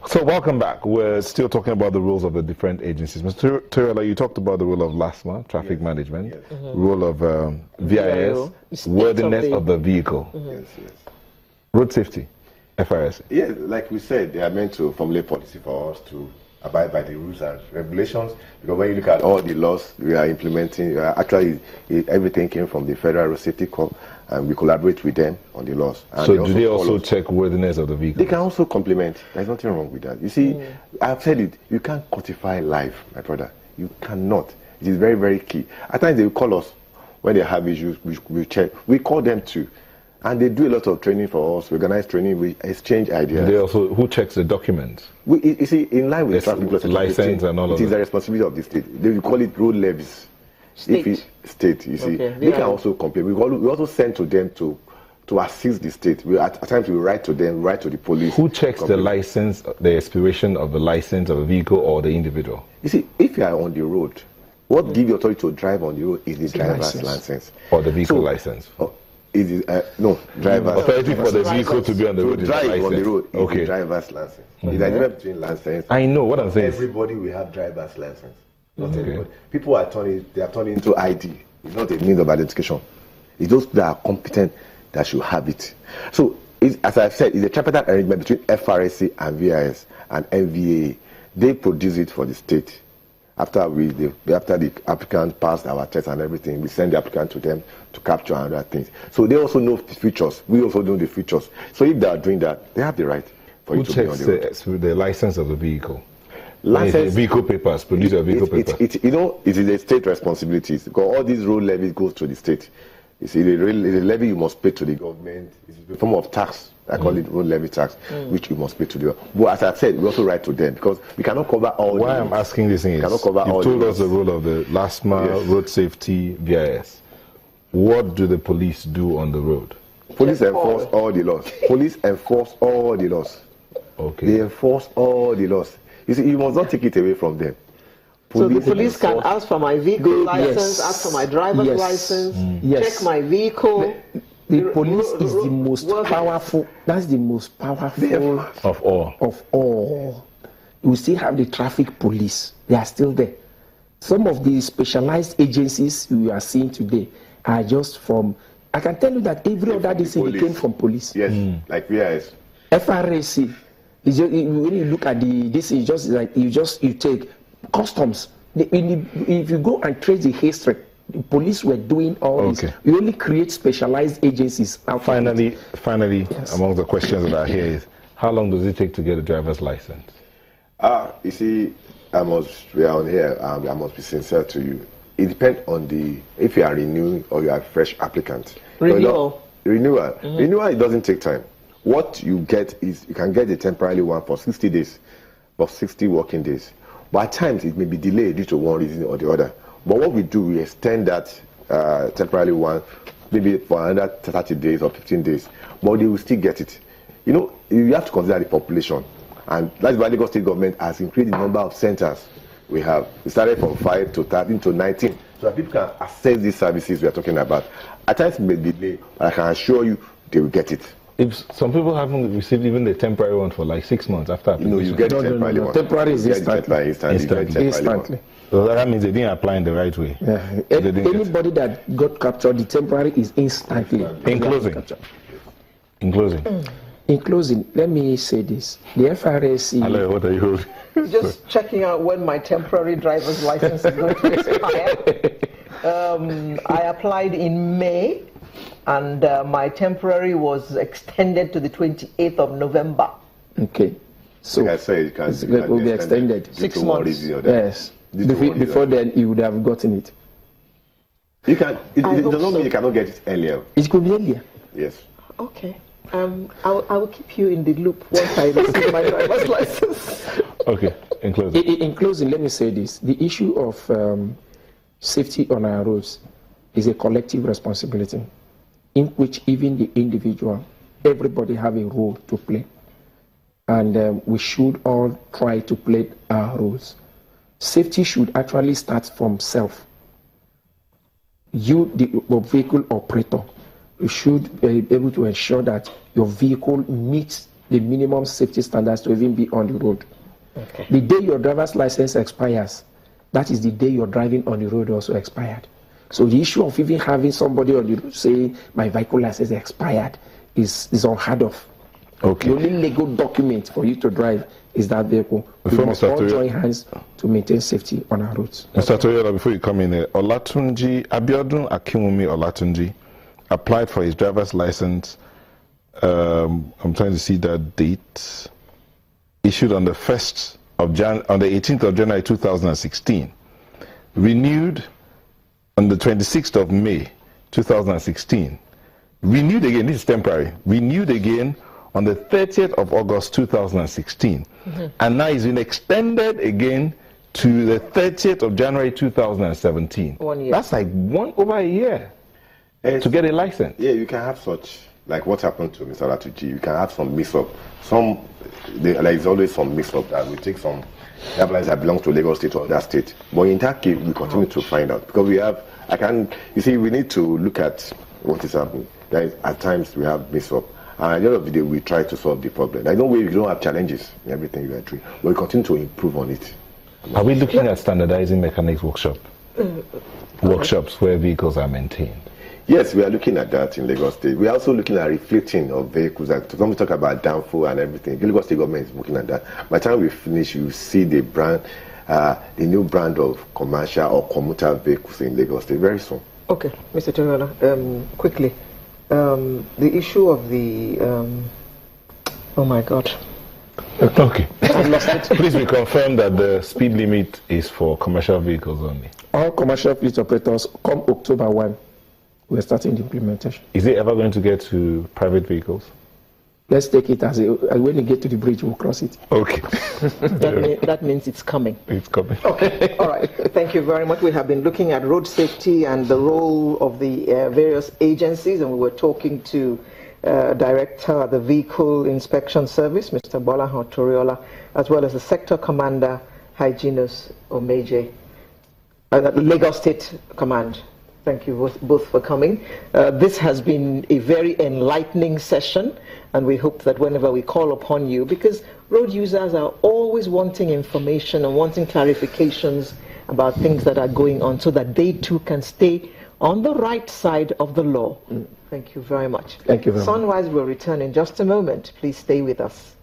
So welcome back. We're still talking about the roles of the different agencies. Mr. Toriola, you talked about the role of LASMA, traffic management, role of VIS, worthiness of the vehicle, road safety, FRS. Yeah, like we said, they are meant to formulate policy for us to abide by the rules and regulations. Because when you look at all the laws we are implementing, actually everything came from the Federal Road Safety Corps, and we collaborate with them on the laws. And so do they also check worthiness of the vehicle? They can also complement. There's nothing wrong with that. You see, I've said it, you can't codify life, my brother. You cannot. It is very, very key. At times they will call us when they have issues, we check. We call them too. And they do a lot of training for us, organized training, we exchange ideas. They also, who checks the documents? You see, in line with traffic laws, license and all of that. It is the responsibility of the state. They will call it road levies. State, you see. They can also complain. We also send to them to assist the state. At times we write to them, write to the police. Who checks the license, the expiration of the license of a vehicle or the individual? You see, if you are on the road, what gives you authority to drive on the road is the driver's license. Or the vehicle license? No, driver's authority for the vehicle to be on the road is drive license. on the road is the driver's license. There's a difference between license. I know what I'm saying. Everybody will have driver's license. Not everybody. People are turning into ID. It's not a means of identification. It's those that are competent that should have it. So, as I've said, it's a tripartite arrangement between FRSC and VIS and NVA. They produce it for the state. After the applicant passed our test and everything, we send the applicant to them to capture and other things. So they also know the features. We also know the features. So if they are doing that, they have the right for you to be on the road. Who checks the license of the vehicle? License, vehicle papers, produce your vehicle papers. It is a state responsibility because all these road levies goes to the state. It's a levy you must pay to the government. It's a form of tax. I call it road levy tax, which you must pay to the government. But as I said, we also write to them because we cannot cover all. Why I'm asking this thing is, you told us the role of the LASMA, road safety, VIS. What do the police do on the road? Police enforce all the laws. Police enforce all the laws. Okay. They enforce all the laws. You see, you must not take it away from them. So the police can ask for my vehicle license, ask for my driver's license, check my vehicle. The police is the most powerful. That's the most powerful of all. Of all. We still have the traffic police. They are still there. Some of the specialized agencies we are seeing today are just from. I can tell you that every other decision came from police. Yes, like VIS. FRSC. When you look at this is just like you take customs. If you go and trace the history, the police were doing all this. You only create specialized agencies. Finally, yes. Among the questions that are here is, how long does it take to get a driver's license? You see, I must be sincere to you. It depends on if you are renewing or you are a fresh applicant. Renewal. Renewal, it doesn't take time. What you get is, you can get a temporary one for 60 days, or 60 working days. But at times, it may be delayed due to one reason or the other. But what we do, we extend that temporary one, maybe for another 30 days or 15 days. But they will still get it. You know, you have to consider the population. And that's why Lagos State government has increased the number of centers we have. We started from 5 to 13 to 19. So that people can access these services we are talking about. At times, it may be delayed, but I can assure you, they will get it. If some people haven't received even the temporary one for like 6 months after application. No, you get the temporary one. Temporary is instantly. So that means they didn't apply in the right way. Yeah. Anybody that got captured, the temporary is instantly. In closing, let me say this. The FRSC... Hello, what are you holding? Just checking out when my temporary driver's license is going to expire. I applied in May, and my temporary was extended to the 28th of November. Okay. So like I say, it will be extended. 6 months. Yes. Before then, you would have gotten it. You can. It does not mean you cannot get it earlier. It could be earlier. Yes. Okay. I will keep you in the loop once I receive my driver's license. Okay. In closing, let me say this: the issue of safety on our roads is a collective responsibility, in which even the individual, everybody have a role to play, and we should all try to play our roles. Safety should actually start from self. You, the vehicle operator, you should be able to ensure that your vehicle meets the minimum safety standards to even be on the road. Okay. The day your driver's license expires, that is the day your driving on the road also expired. So the issue of even having somebody on the road saying my vehicle license expired is unheard of. Okay. The only legal document for you to drive is that vehicle. We must all join hands to maintain safety on our roads. Mr. Toriola, before you come in here, Olatunji, Abiodun Akinwumi Olatunji applied for his driver's license. I'm trying to see that date. Issued on the 18th of January 2016. Renewed on the 26th of May 2016. Renewed again, this is temporary. Renewed again on the 30th of August 2016. And now it's been extended again to the 30th of January 2017. 1 year. That's like over a year to get a license. Yeah, you can have such, like what happened to Mr. Olatunji. You can have some mix-up. There's always some mix-up that we take some airlines that belong to Lagos State or that state. But in that case, we continue to find out. Because we need to look at what is happening. At times, we have mix-up. And at the end of the day, we try to solve the problem. I know we don't have challenges in everything you are doing, but we continue to improve on it. Are we looking at standardizing mechanics workshops where vehicles are maintained? Yes, we are looking at that in Lagos State. We are also looking at refitting of vehicles. When we talk about downfall and everything, the Lagos State government is looking at that. By the time we finish, you see the new brand of commercial or commuter vehicles in Lagos State very soon. Okay, Mr. Toriola, quickly. The issue of the, oh my God. Okay. Please be confirmed that the speed limit is for commercial vehicles only. All commercial fleet operators, come October 1, we're starting the implementation. Is it ever going to get to private vehicles? Let's take it as when you get to the bridge, we'll cross it. Okay. That means it's coming. It's coming. Okay. All right. Thank you very much. We have been looking at road safety and the role of the various agencies, and we were talking to Director of the Vehicle Inspection Service, Mr. Bolahan Toriola, as well as the Sector Commander, Hyginus Omeje, Lagos State Command. Thank you both for coming. This has been a very enlightening session, and we hope that whenever we call upon you, because road users are always wanting information and wanting clarifications about things that are going on so that they too can stay on the right side of the law. Thank you very much. Thank you very much. Sunrise will return in just a moment. Please stay with us.